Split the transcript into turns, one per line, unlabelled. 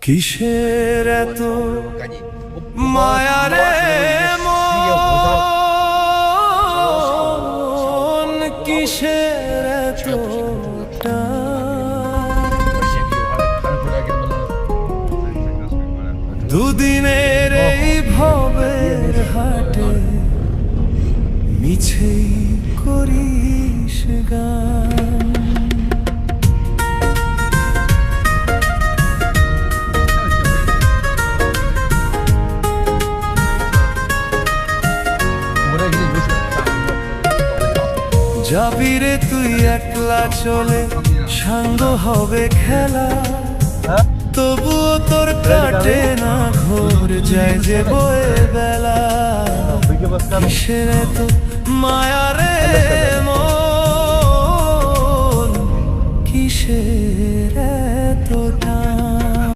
কিসের এত মায়া রে মন, কিসের এত দুদিনের এই ভবের হাটে মিছেই করিস গান। যাবি রে তুই একলা চলে, সাঙ্গ হবে খেলা, তবুও তোর কাটে না ঘোর যায় যে বয়ে বেলা। কিসের এত মায়া রে মন,